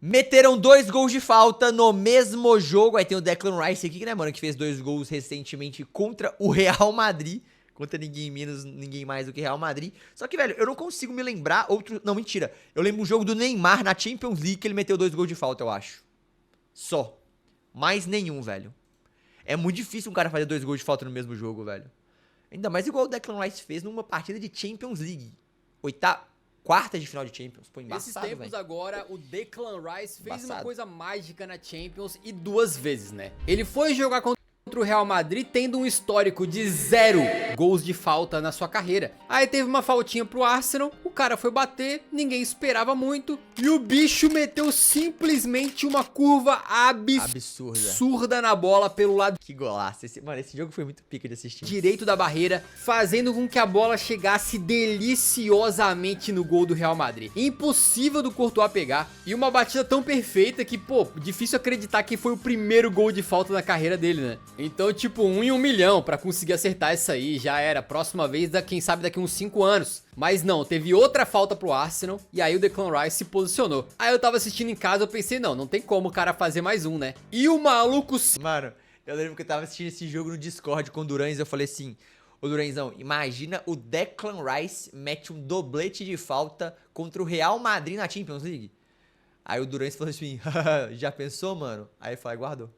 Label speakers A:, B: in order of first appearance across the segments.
A: Meteram 2 gols de falta no mesmo jogo. Aí tem o Declan Rice aqui, né, mano, que fez 2 gols recentemente contra o Real Madrid. Contra ninguém menos, ninguém mais do que Real Madrid. Só que, velho, eu não consigo me lembrar outro... Não, mentira. Eu lembro um jogo do Neymar na Champions League que ele meteu 2 gols de falta, eu acho. Só. Mais nenhum, velho. É muito difícil um cara fazer 2 gols de falta no mesmo jogo, velho. Ainda mais igual o Declan Rice fez numa partida de Champions League. Quarta de final de Champions. Pô, embaçado,
B: Nesses tempos
A: véio.
B: Agora, o Declan Rice fez
A: Embaçado.
B: uma coisa mágica na Champions e 2 vezes, né? Ele foi jogar contra o Real Madrid tendo um histórico de 0 gols de falta na sua carreira. Aí teve uma faltinha pro Arsenal, o cara foi bater, ninguém esperava muito e o bicho meteu simplesmente uma curva absurda na bola pelo lado
A: Que golaço. Mano, esse jogo foi muito pica de assistir.
B: direito da barreira, fazendo com que a bola chegasse deliciosamente no gol do Real Madrid. Impossível do Courtois pegar e uma batida tão perfeita que, pô, difícil acreditar que foi o primeiro gol de falta na carreira dele, né? Então, tipo, 1 em 1 milhão pra conseguir acertar essa aí, já era. Próxima vez, quem sabe daqui uns 5 anos. Mas não, teve outra falta pro Arsenal e aí o Declan Rice se posicionou. Aí eu tava assistindo em casa, eu pensei, não tem como o cara fazer mais um, né? E o maluco...
A: Mano, eu lembro que eu tava assistindo esse jogo no Discord com o Durães, eu falei assim, ô Duranzão, imagina o Declan Rice mete um doblete de falta contra o Real Madrid na Champions League. Aí o Durães falou assim, já pensou, mano? Aí eu falei, guardou.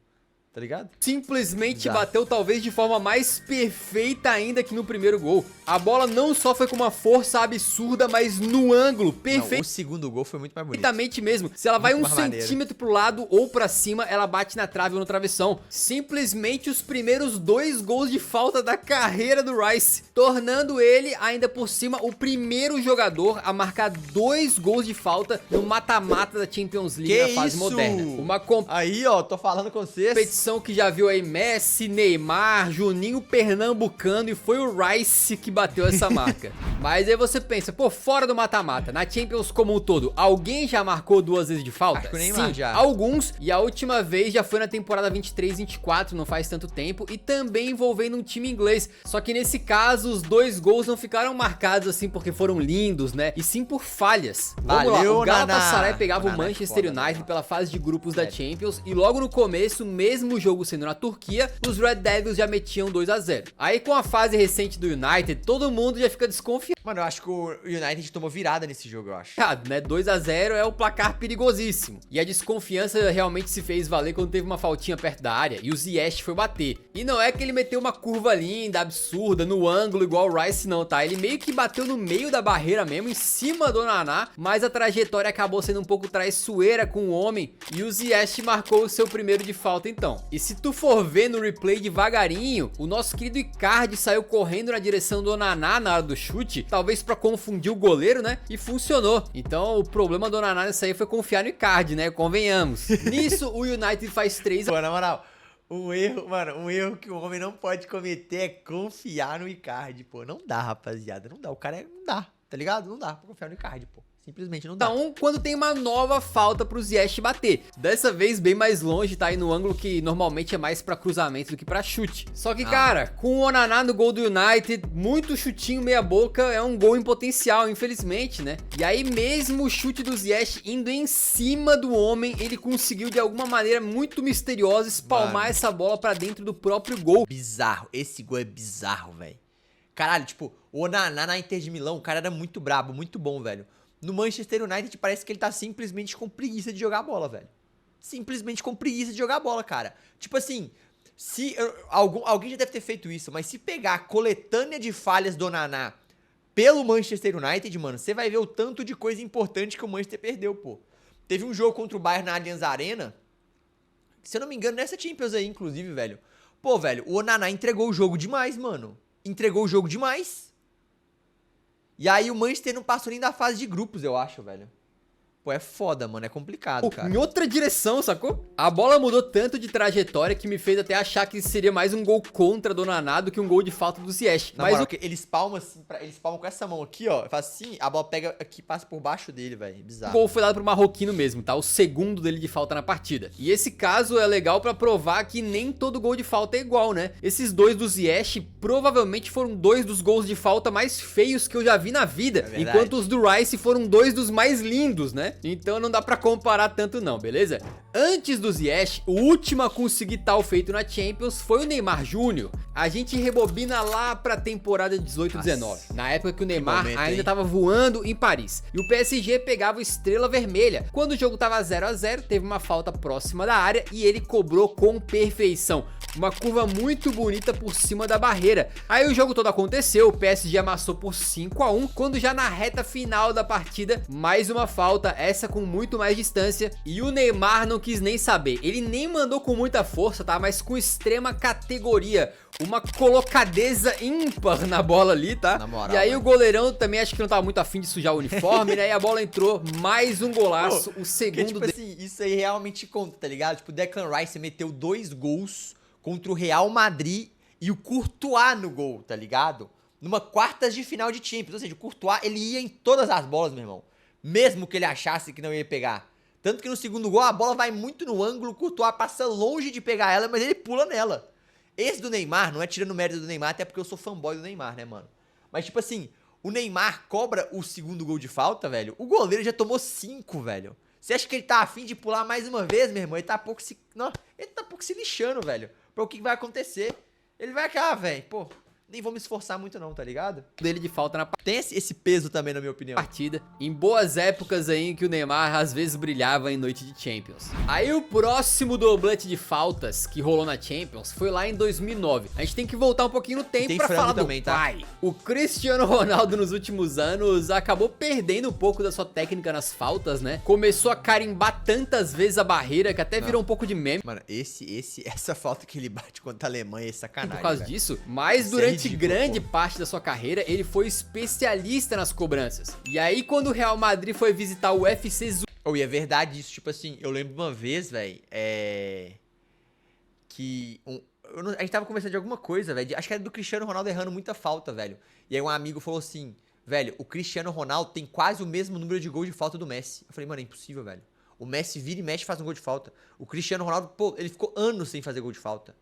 A: Tá ligado?
B: Simplesmente bateu talvez de forma mais perfeita ainda que no primeiro gol. A bola não só foi com uma força absurda, mas no ângulo perfeito.
A: O segundo gol foi muito mais bonito.
B: Perfeitamente mesmo. Se ela vai
A: Muito
B: um
A: mais maneiro.
B: centímetro pro lado ou pra cima, ela bate na trave ou no travessão. Simplesmente os primeiros 2 gols de falta da carreira do Rice, tornando ele, ainda por cima, o primeiro jogador a marcar 2 gols de falta no mata-mata da Champions League na fase moderna. Uma
A: Aí, ó, tô falando com vocês.
B: competição que já viu aí Messi, Neymar, Juninho Pernambucano e foi o Rice que bateu essa marca. Mas aí você pensa, pô, fora do mata-mata, na Champions como um todo, alguém já marcou 2 vezes de falta?
A: Acho que o Neymar
B: Sim,
A: já.
B: Alguns, e a última vez já foi na temporada 23-24, não faz tanto tempo, e também envolvendo um time inglês. Só que nesse caso, os 2 gols não ficaram marcados assim porque foram lindos, né? E sim por falhas. Vamos lá,
A: Valeu,
B: o Galatasaray
A: Naná.
B: pegava o
A: Naná é
B: Manchester
A: foda,
B: United
A: Naná.
B: pela fase de grupos da Champions, e logo no começo, mesmo o jogo sendo na Turquia, os Red Devils já metiam 2 a 0. Aí com a fase recente do United, todo mundo já fica desconfiado,
A: Mano, eu acho que o United tomou virada nesse jogo, eu acho.
B: né? 2 a 0 é um placar perigosíssimo. E a desconfiança realmente se fez valer quando teve uma faltinha perto da área e o Ziyech foi bater. E não é que ele meteu uma curva linda, absurda, no ângulo igual o Rice não, tá? Ele meio que bateu no meio da barreira mesmo, em cima do Naná, mas a trajetória acabou sendo um pouco traiçoeira com o homem e o Ziyech marcou o seu primeiro de falta então. E se tu for ver no replay devagarinho, o nosso querido Icardi saiu correndo na direção do Naná na hora do chute, talvez pra confundir o goleiro, né? E funcionou. Então o problema do Naná nessa aí foi confiar no Icardi, né? Convenhamos. Nisso o United faz 3 a...
A: Pô, na moral, um erro que o homem não pode cometer é confiar no Icardi, pô. Não dá, rapaziada, não dá. O cara não dá, tá ligado? Não dá pra confiar no Icardi, pô. Simplesmente não dá.
B: Então, quando tem uma nova falta pro Ziyech bater. Dessa vez bem mais longe, tá aí no ângulo que normalmente é mais pra cruzamento do que pra chute. Só que, cara, com o Onaná no gol do United, muito chutinho meia boca, é um gol em potencial, infelizmente, né? E aí mesmo o chute do Ziyech indo em cima do homem, ele conseguiu de alguma maneira muito misteriosa espalmar essa bola pra dentro do próprio gol.
A: Bizarro, esse gol é bizarro, velho. Caralho, tipo, o Onaná na Inter de Milão, o cara era muito brabo, muito bom, velho. No Manchester United parece que ele tá simplesmente com preguiça de jogar bola, velho. Simplesmente com preguiça de jogar bola, cara. Tipo assim, alguém já deve ter feito isso, mas se pegar a coletânea de falhas do Naná pelo Manchester United, mano, você vai ver o tanto de coisa importante que o Manchester perdeu, pô. Teve um jogo contra o Bayern na Allianz Arena, se eu não me engano, nessa Champions aí, inclusive, velho. Pô, velho, o Onaná entregou o jogo demais, mano. Entregou o jogo demais. E aí o Manchester não passou nem da fase de grupos, eu acho, velho. Pô, é foda, mano, é complicado, cara.
B: Em outra direção, sacou? A bola mudou tanto de trajetória que me fez até achar que seria mais um gol contra do Naná do que um gol de falta do Ziyech.
A: Na
B: Mas
A: moral, que eles palmam assim, eles palmam com essa mão aqui, ó. Faz assim, a bola pega aqui e passa por baixo dele, velho.
B: o
A: Bizarro.
B: gol foi dado pro marroquino mesmo, tá? O segundo dele de falta na partida. E esse caso é legal pra provar que nem todo gol de falta é igual, né? Esses 2 do Ziyech provavelmente foram 2 dos gols de falta mais feios que eu já vi na vida.
A: É verdade.
B: Enquanto os do Rice foram 2 dos mais lindos, né? Então não dá pra comparar tanto não, beleza? Antes do Ziyech, o último a conseguir tal feito na Champions foi o Neymar Júnior. A gente rebobina lá pra temporada 18-19, na época que o Neymar ainda tava voando em Paris. E o PSG pegava o Estrela Vermelha. Quando o jogo tava 0 a 0, teve uma falta próxima da área e ele cobrou com perfeição. Uma curva muito bonita por cima da barreira. Aí o jogo todo aconteceu, o PSG amassou por 5 a 1, quando já na reta final da partida, mais uma falta, essa com muito mais distância, e o Neymar não quis nem saber. Ele nem mandou com muita força, tá? Mas com extrema categoria. Uma colocadeza ímpar na bola ali, tá?
A: Na moral,
B: e aí o goleirão também acho que não tava muito afim de sujar o uniforme, né? E a bola entrou, mais um golaço, o segundo
A: porque, tipo assim, isso aí realmente conta, tá ligado? Tipo, o Declan Rice meteu 2 gols contra o Real Madrid e o Courtois no gol, tá ligado? Numa quartas de final de Champions, ou seja, o Courtois, ele ia em todas as bolas, meu irmão. Mesmo que ele achasse que não ia pegar. Tanto que no segundo gol a bola vai muito no ângulo, o Courtois passa longe de pegar ela, mas ele pula nela. Esse do Neymar, não é tirando o mérito do Neymar, até porque eu sou fanboy do Neymar, né, mano? Mas, tipo assim, o Neymar cobra o segundo gol de falta, velho. O goleiro já tomou 5, velho. Você acha que ele tá afim de pular mais uma vez, meu irmão? Ele tá pouco se... Não, ele tá pouco se lixando, velho. Pra o que vai acontecer. Ele vai cá, velho. Pô, nem vou me esforçar muito não, tá ligado?
B: dele de falta na
A: Tem esse peso também, na minha opinião.
B: partida, em boas épocas aí em que o Neymar às vezes brilhava em noite de Champions. Aí o próximo doblete de faltas que rolou na Champions foi lá em 2009. A gente tem que voltar um pouquinho no tempo
A: tem
B: pra
A: frango
B: falar do
A: também, tá?
B: pai. O Cristiano Ronaldo nos últimos anos acabou perdendo um pouco da sua técnica nas faltas, né? Começou a carimbar tantas vezes a barreira que até virou um pouco de meme
A: Mano, essa falta que ele bate contra a Alemanha é sacanagem,
B: por causa
A: velho.
B: disso, mas
A: Isso é
B: durante
A: ridículo,
B: grande
A: pô.
B: parte da sua carreira, ele foi especialista nas cobranças. E aí, quando o Real Madrid foi visitar o FC
A: E é verdade isso, tipo assim, eu lembro uma vez, velho, que a gente tava conversando de alguma coisa, velho, acho que era do Cristiano Ronaldo errando muita falta, velho. E aí um amigo falou assim, velho, o Cristiano Ronaldo tem quase o mesmo número de gols de falta do Messi. Eu falei, mano, é impossível, velho. O Messi vira e mexe e faz um gol de falta. O Cristiano Ronaldo, pô, ele ficou anos sem fazer gol de falta.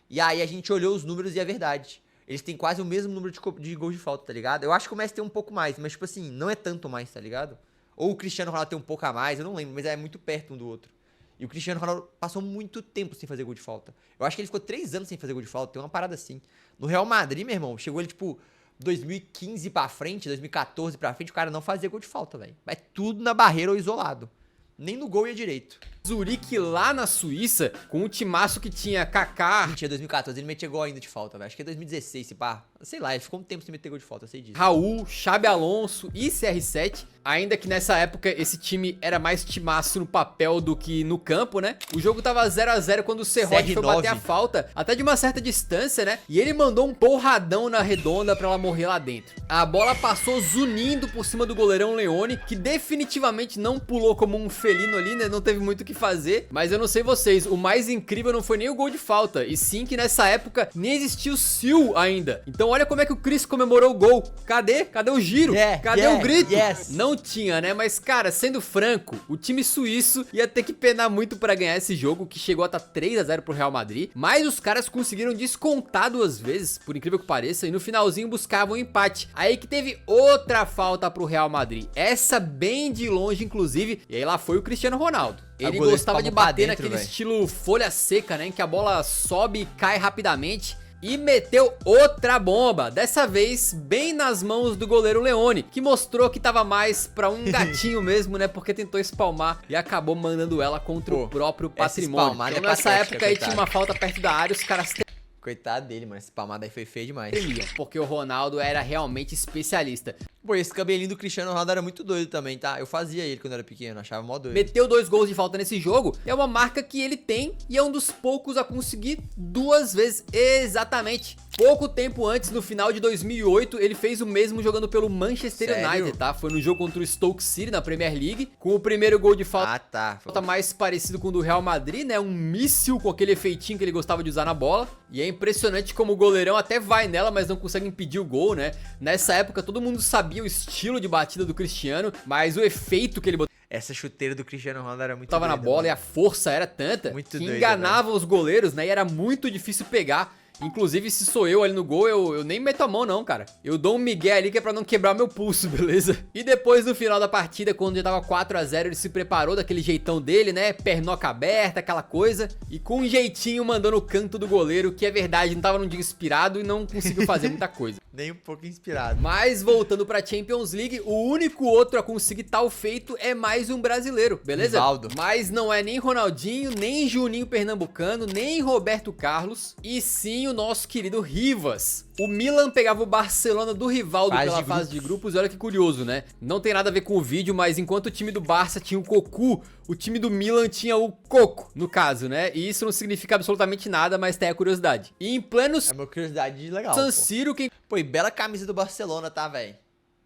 A: E aí a gente olhou os números e é verdade. Eles têm quase o mesmo número de gols de falta, tá ligado? Eu acho que o Messi tem um pouco mais, mas tipo assim, não é tanto mais, tá ligado? Ou o Cristiano Ronaldo tem um pouco a mais, eu não lembro, mas é muito perto um do outro. E o Cristiano Ronaldo passou muito tempo sem fazer gol de falta. Eu acho que ele ficou 3 anos sem fazer gol de falta, tem uma parada assim. No Real Madrid, meu irmão, chegou ele tipo 2015 pra frente, 2014 pra frente, o cara não fazia gol de falta, velho. Vai tudo na barreira ou isolado. Nem no gol ia direito.
B: Zurique lá na Suíça, com um timaço que tinha Kaká,
A: Mentira, 2014, ele metia gol ainda de falta, velho. Acho que é 2016, se pá. Sei lá, ele ficou um tempo sem meter gol de falta, eu sei disso.
B: Raul, Xabi Alonso e CR7, ainda que nessa época esse time era mais timaço no papel do que no campo, né? O jogo tava 0 a 0 quando o Serrote foi bater a falta, até de uma certa distância, né? E ele mandou um porradão na redonda pra ela morrer lá dentro. A bola passou zunindo por cima do goleirão Leone, que definitivamente não pulou como um felino ali, né? Não teve muito o que fazer, mas eu não sei vocês, o mais incrível não foi nem o gol de falta, e sim que nessa época nem existia o Sil ainda. Então olha como é que o Chris comemorou o gol. Cadê o giro? Cadê o grito? Não tinha, né? Mas cara, sendo franco, o time suíço ia ter que penar muito pra ganhar esse jogo, que chegou a estar 3 a 0 pro Real Madrid, mas os caras conseguiram descontar 2 vezes, por incrível que pareça, e no finalzinho buscavam um empate. Aí que teve outra falta pro Real Madrid, essa bem de longe inclusive, e aí lá foi o Cristiano Ronaldo. Ele gostava de bater naquele estilo folha seca, né? Em que a bola sobe e cai rapidamente. E meteu outra bomba, dessa vez bem nas mãos do goleiro Leone, que mostrou que tava mais pra um gatinho mesmo, né? Porque tentou espalmar e acabou mandando ela contra o próprio patrimônio. Então, nessa época aí tinha uma falta perto da área, os caras...
A: Coitado dele, mano. Essa palmada aí foi feia demais.
B: Porque o Ronaldo era realmente especialista.
A: Pô, esse cabelinho do Cristiano Ronaldo era muito doido também, tá? Eu fazia ele quando eu era pequeno, achava mó doido.
B: Meteu 2 gols de falta nesse jogo, é uma marca que ele tem e é um dos poucos a conseguir 2 vezes exatamente. Pouco tempo antes, no final de 2008, ele fez o mesmo jogando pelo Manchester United, tá? Foi no jogo contra o Stoke City na Premier League, com o primeiro gol de falta.
A: Ah, tá.
B: Falta mais parecido com o do Real Madrid, né? Um míssil com aquele efeitinho que ele gostava de usar na bola. E é impressionante como o goleirão até vai nela, mas não consegue impedir o gol, né? Nessa época, todo mundo sabia o estilo de batida do Cristiano, mas o efeito que ele botava
A: essa chuteira do Cristiano Ronaldo era muito
B: na bola, mano. E a força era tanta
A: muito
B: que
A: doida,
B: enganava os goleiros, né? E era muito difícil pegar. Inclusive, se sou eu ali no gol, eu nem meto a mão não, cara. Eu dou um migué ali que é pra não quebrar meu pulso, beleza? E depois, no final da partida, quando já tava 4 a 0, ele se preparou daquele jeitão dele, né? Pernoca aberta, aquela coisa. E com um jeitinho mandou no canto do goleiro, que é verdade, não tava num dia inspirado e não conseguiu fazer muita coisa.
A: Nem um pouco inspirado.
B: Mas voltando pra Champions League, o único outro a conseguir tal feito é mais um brasileiro, beleza?
A: Rivaldo.
B: Mas não é nem Ronaldinho, nem Juninho Pernambucano, nem Roberto Carlos, e sim o nosso querido Rivas. O Milan pegava o Barcelona do Rivaldo pela fase de grupos, e olha que curioso, né? Não tem nada a ver com o vídeo, mas enquanto o time do Barça tinha o Cocu, o time do Milan tinha o Coco, no caso, né? E isso não significa absolutamente nada, mas tem a curiosidade. E em pleno
A: É uma curiosidade legal,
B: San Siro, quem...
A: Pô, e bela camisa do Barcelona, tá, velho?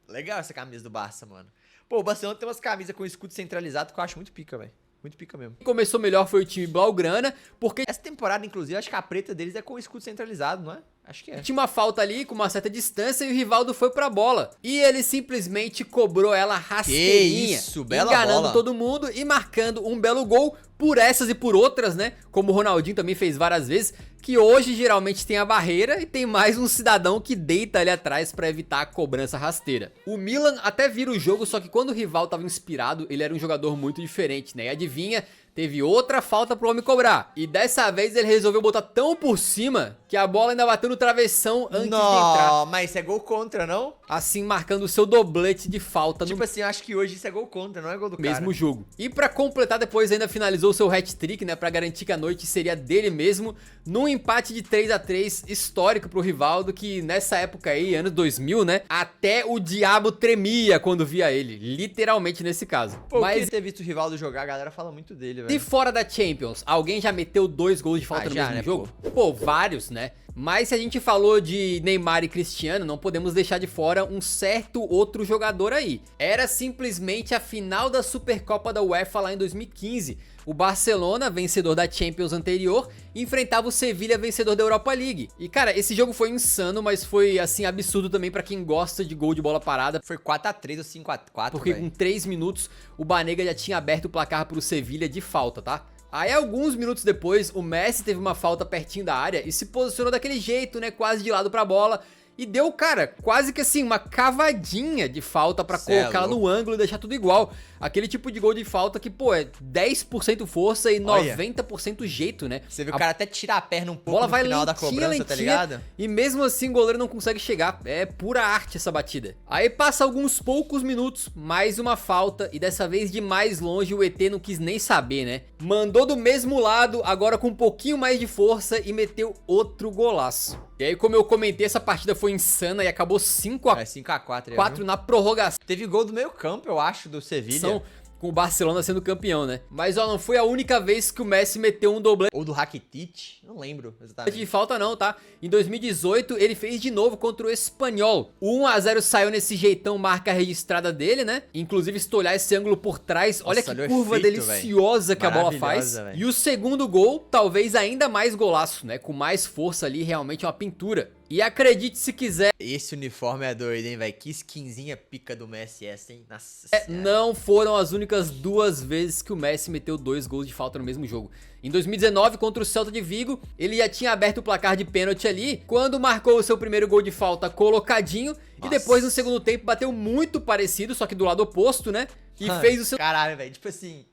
A: Legal essa camisa do Barça, mano. Pô, o Barcelona tem umas camisas com escudo centralizado que eu acho muito pica, velho. Muito pica mesmo.
B: começou melhor foi o time Blaugrana, porque
A: Essa temporada, inclusive, acho que a preta deles é com escudo centralizado, não é? Acho que é.
B: tinha uma falta ali com uma certa distância e o Rivaldo foi pra bola. E ele simplesmente cobrou ela rasteirinha,
A: isso, bela
B: enganando
A: bola.
B: todo mundo e marcando um belo gol por essas e por outras, né? Como o Ronaldinho também fez várias vezes, que hoje geralmente tem a barreira e tem mais um cidadão que deita ali atrás pra evitar a cobrança rasteira. O Milan até vira o jogo, só que quando o rival tava inspirado, ele era um jogador muito diferente, né? E adivinha? Teve outra falta pro homem cobrar. E dessa vez ele resolveu botar tão por cima que a bola ainda bateu no travessão antes de entrar.
A: Não, mas isso é gol contra, não?
B: Assim marcando o seu doblete de falta
A: Tipo
B: no
A: assim, eu acho que hoje isso é gol contra, não é gol do
B: mesmo
A: cara.
B: jogo. E pra completar, depois ainda finalizou seu hat-trick, né, pra garantir que a noite seria dele mesmo, num empate de 3 a 3 histórico pro Rivaldo, que nessa época aí, anos 2000, né, até o diabo tremia quando via ele, literalmente nesse caso.
A: Pô, eu
B: Mas
A: queria ter visto o Rivaldo jogar, a galera fala muito dele,
B: e
A: velho.
B: fora da Champions, alguém já meteu 2 gols de falta no
A: já,
B: mesmo
A: né,
B: jogo? Pô, vários, né? Mas se a gente falou de Neymar e Cristiano, não podemos deixar de fora um certo outro jogador aí. Era simplesmente a final da Supercopa da UEFA lá em 2015. O Barcelona, vencedor da Champions anterior, enfrentava o Sevilla, vencedor da Europa League. E cara, esse jogo foi insano, mas foi assim absurdo também pra quem gosta de gol de bola parada.
A: Foi 4 a 3 ou 5 a 4,
B: Porque
A: velho.
B: com 3 minutos o Banega já tinha aberto o placar pro Sevilla de falta, tá? Aí alguns minutos depois, o Messi teve uma falta pertinho da área e se posicionou daquele jeito, né, quase de lado pra bola. E deu, cara, quase que assim, uma cavadinha de falta pra colocar ela no ângulo e deixar tudo igual. Aquele tipo de gol de falta que, pô, é 10% força e
A: Olha.
B: 90% jeito, né?
A: Você viu o cara até tirar a perna um
B: A
A: pouco
B: bola
A: no
B: vai
A: final da
B: lentinha,
A: cobrança, tá
B: lentinha,
A: ligado?
B: e mesmo assim o goleiro não consegue chegar. É pura arte essa batida. Aí passa alguns poucos minutos, mais uma falta, e dessa vez de mais longe o ET não quis nem saber, né? Mandou do mesmo lado, agora com um pouquinho mais de força e meteu outro golaço. E aí, como eu comentei, essa partida foi insana e acabou 5 a
A: É 5 a 4,
B: 4 na prorrogação.
A: Teve gol do meio campo, eu acho, do Sevilla.
B: Com o Barcelona sendo campeão, né? Mas ó, não foi a única vez que o Messi meteu um doblete
A: Ou do Rakitic, não lembro
B: de
A: exatamente.
B: falta não, tá? Em 2018 ele fez de novo contra o Espanhol. O 1 a 0 saiu nesse jeitão, marca registrada dele, né? Inclusive se tu olhar esse ângulo por trás, olha que
A: olha o
B: curva
A: efeito,
B: deliciosa que a bola faz.
A: Maravilhosa, velho.
B: E o segundo gol, talvez ainda mais golaço, né? Com mais força ali, realmente é uma pintura. E acredite se quiser,
A: Esse uniforme é doido, hein, velho? Que skinzinha pica do Messi essa, hein? Nossa senhora.
B: não foram as únicas 2 vezes que o Messi meteu 2 gols de falta no mesmo jogo. Em 2019, contra o Celta de Vigo, ele já tinha aberto o placar de pênalti ali, quando marcou o seu primeiro gol de falta colocadinho, e depois no segundo tempo bateu muito parecido, só que do lado oposto, né? E
A: Mano,
B: fez o seu...
A: Caralho, velho. Tipo assim,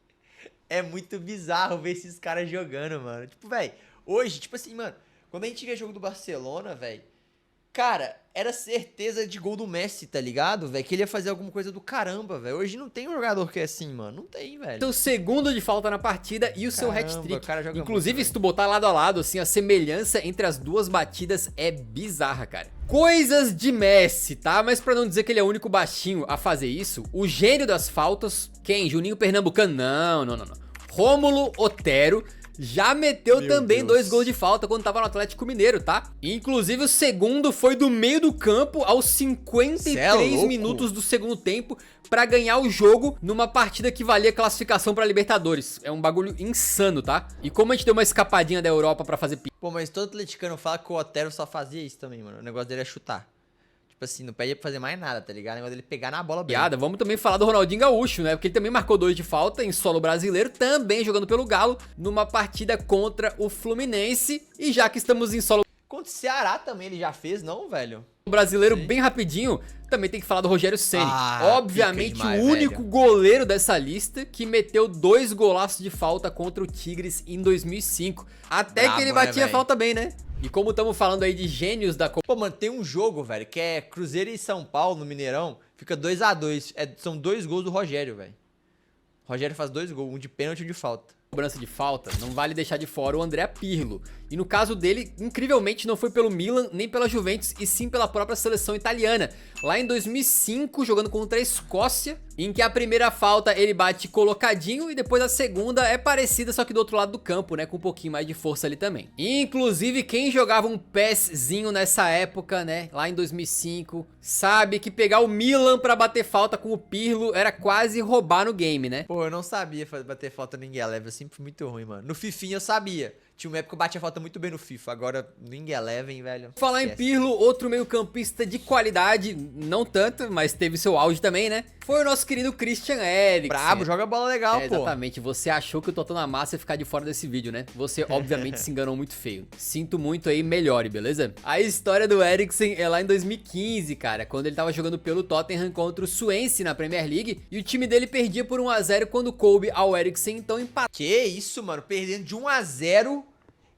A: é muito bizarro ver esses caras jogando, mano. Tipo, velho, hoje, tipo assim, mano, quando a gente vê jogo do Barcelona, velho, cara, era certeza de gol do Messi, tá ligado, velho? Que ele ia fazer alguma coisa do caramba, velho. Hoje não tem um jogador que é assim, mano. Não tem, velho.
B: seu segundo de falta na partida e o seu
A: Caramba,
B: hat-trick.
A: o cara joga
B: Inclusive,
A: muito,
B: se tu botar lado a lado, assim, a semelhança entre as duas batidas é bizarra, cara. Coisas de Messi, tá? Mas pra não dizer que ele é o único baixinho a fazer isso, o gênio das faltas, quem? Juninho Pernambucano? Não. Rômulo Otero já meteu
A: Meu
B: também
A: Deus.
B: 2 gols de falta quando tava no Atlético Mineiro, tá? Inclusive o segundo foi do meio do campo aos
A: Cê é
B: 53
A: louco.
B: minutos do segundo tempo pra ganhar o jogo numa partida que valia classificação pra Libertadores. É um bagulho insano, tá? E como a gente deu uma escapadinha da Europa pra fazer
A: Pô, mas todo atleticano fala que o Otero só fazia isso também, mano. O negócio dele é chutar. Tipo assim, não pede pra fazer mais nada, tá ligado? O negócio dele é pegar na bola bem.
B: piada, vamos também falar do Ronaldinho Gaúcho, né? Porque ele também marcou 2 de falta em solo brasileiro, também jogando pelo Galo, numa partida contra o Fluminense. E já que estamos em solo
A: Contra o Ceará também ele já fez, não, velho?
B: O brasileiro,
A: Sim.
B: bem rapidinho, também tem que falar do Rogério Ceni.
A: Ah,
B: Obviamente,
A: pica demais,
B: o único
A: velho.
B: goleiro dessa lista que meteu 2 golaços de falta contra o Tigres em 2005. Até
A: Brabo,
B: que ele
A: né,
B: batia
A: velho?
B: falta bem, né? E como estamos falando aí de gênios da
A: Pô, mano, tem um jogo, velho, que é Cruzeiro e São Paulo no Mineirão. Fica 2-2. São 2 gols do Rogério, velho. O Rogério faz 2 gols, um de pênalti e um de falta.
B: cobrança de falta, não vale deixar de fora o André Pirlo. E no caso dele, incrivelmente, não foi pelo Milan nem pela Juventus, e sim pela própria seleção italiana. Lá em 2005, jogando contra a Escócia, em que a primeira falta ele bate colocadinho e depois a segunda é parecida, só que do outro lado do campo, né, com um pouquinho mais de força ali também. Inclusive, quem jogava um PESzinho nessa época, né, lá em 2005, sabe que pegar o Milan pra bater falta com o Pirlo era quase roubar no game, né?
A: Pô, eu não sabia bater falta no Eleven, eu sempre fui muito ruim, mano. No Fifinha eu sabia. Tinha uma época que eu batia falta muito bem no FIFA, agora no Eleven, velho.
B: Falar em Pirlo, outro meio-campista de qualidade, não tanto, mas teve seu auge também, né? Foi o nosso querido Christian Eriksen.
A: Brabo, joga bola legal, pô.
B: Exatamente, você achou que eu tô tão na massa ia ficar de fora desse vídeo, né? Você obviamente se enganou muito feio. Sinto muito aí, melhore, beleza? A história do Eriksen é lá em 2015, cara, quando ele tava jogando pelo Tottenham contra o Swansea na Premier League, e o time dele perdia por 1 a 0 quando coube ao Eriksen, então empatou.
A: Que isso, mano, perdendo de 1 a 0,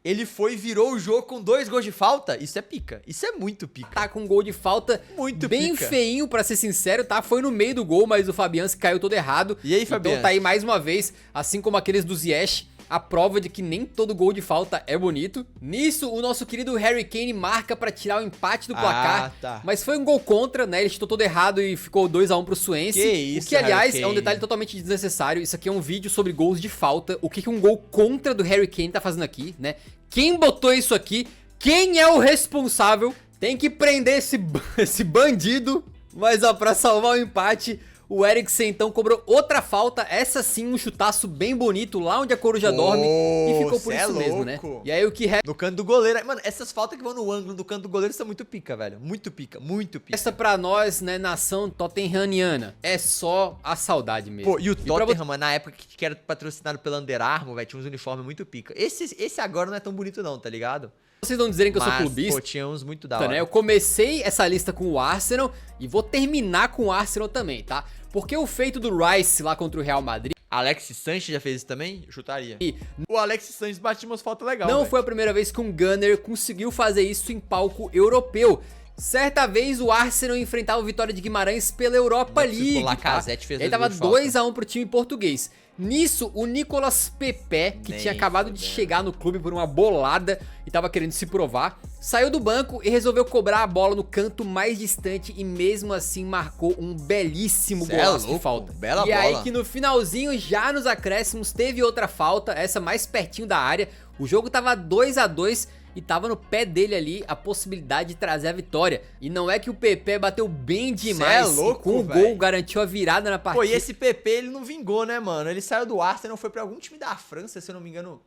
A: ele foi e virou o jogo com 2 gols de falta. Isso é pica, isso é muito pica.
B: Tá com um gol de falta
A: Muito
B: bem
A: pica.
B: feinho, pra ser sincero, tá? Foi no meio do gol, mas o Fabianski caiu todo errado.
A: E aí,
B: Então
A: Fabianski?
B: tá aí mais uma vez, assim como aqueles do Ziyech, a prova de que nem todo gol de falta é bonito. Nisso, o nosso querido Harry Kane marca pra tirar o empate do placar,
A: tá.
B: mas foi um gol contra, né? Ele chutou todo errado e ficou 2 a 1 pro Swansea.
A: Que isso,
B: o que, aliás,
A: Harry
B: é um
A: Kane.
B: detalhe totalmente desnecessário. Isso aqui é um vídeo sobre gols de falta. O que um gol contra do Harry Kane tá fazendo aqui, né? Quem botou isso aqui? Quem é o responsável? Tem que prender esse bandido. Mas ó, pra salvar o empate, o Eriksen então cobrou outra falta. Essa sim, um chutaço bem bonito lá onde a coruja dorme. E ficou por
A: cê
B: isso
A: é
B: mesmo, né?
A: louco.
B: E aí o que
A: No canto do goleiro. Mano, essas faltas que vão no ângulo do canto do goleiro são muito pica, velho. Muito pica, muito pica.
B: resta pra nós, né, nação tottenhamiana, é só a saudade mesmo.
A: Pô, e o
B: pra
A: Tottenham, mano, na época que era patrocinado pela Under Armour, velho, tinha uns uniformes muito pica. Esse agora não é tão bonito não, tá ligado?
B: vocês não dizerem que eu sou
A: Mas,
B: clubista,
A: pô, tinha uns muito da hora.
B: né? Eu comecei essa lista com o Arsenal e vou terminar com o Arsenal também, tá? Porque o feito do Rice lá contra o Real Madrid
A: Alex Sanches já fez isso também? Eu chutaria.
B: E
A: O Alex Sanches batia umas fotos legais,
B: não
A: velho.
B: foi a primeira vez que um Gunner conseguiu fazer isso em palco europeu. Certa vez o Arsenal enfrentava o Vitória de Guimarães pela Europa
A: Não,
B: League.
A: o Lacazette fez
B: Ele
A: dois
B: tava
A: gols de falta.
B: 2 a 1 pro time português. Nisso, o Nicolas Pepe, que
A: Nem
B: tinha acabado de
A: fudendo.
B: chegar no clube por uma bolada e tava querendo se provar, saiu do banco e resolveu cobrar a bola no canto mais distante e mesmo assim marcou um belíssimo
A: Cê é
B: golaço de
A: louco,
B: falta.
A: bela
B: e aí
A: bola.
B: que no finalzinho, já nos acréscimos, teve outra falta, essa mais pertinho da área. O jogo tava 2 a 2 e tava no pé dele ali a possibilidade de trazer a vitória. E não é que o Pepe bateu bem demais,
A: Cê é louco,
B: e com o
A: véi.
B: gol garantiu a virada na partida.
A: Pô, e esse PP, ele não vingou, né, mano? Ele saiu do Arsenal, foi pra algum time da França, se eu não me engano.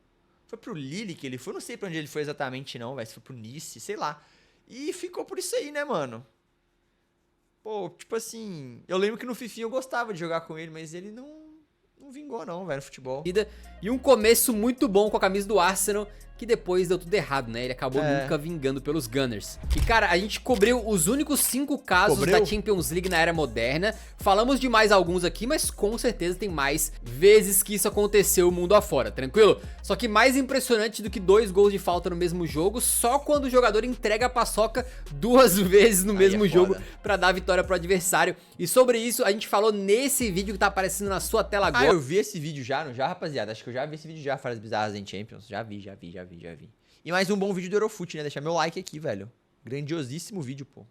A: Foi pro Lille que ele foi, não sei pra onde ele foi exatamente não, velho. Se foi pro Nice, sei lá. E ficou por isso aí, né, mano? Pô, tipo assim, eu lembro que no Fifinha eu gostava de jogar com ele, mas ele não vingou não, velho, no futebol.
B: E um começo muito bom com a camisa do Arsenal, que depois deu tudo errado, né? Ele acabou
A: É.
B: nunca vingando pelos Gunners. E cara, a gente cobriu os únicos 5 casos
A: Cobriu?
B: da Champions League na era moderna. Falamos de mais alguns aqui, mas com certeza tem mais vezes que isso aconteceu mundo afora, tranquilo? Só que mais impressionante do que 2 gols de falta no mesmo jogo, só quando o jogador entrega a paçoca 2 vezes no
A: Aí
B: mesmo
A: é
B: jogo
A: foda.
B: pra dar a vitória pro adversário. E sobre isso a gente falou nesse vídeo que tá aparecendo na sua tela
A: Ah,
B: agora.
A: eu vi esse vídeo já, não já, rapaziada? Acho que eu já vi esse vídeo já, Falhas Bizarras em Champions. Já vi. E mais um bom vídeo do Eurofoot, né? Deixar meu like aqui, velho. Grandiosíssimo vídeo, pô.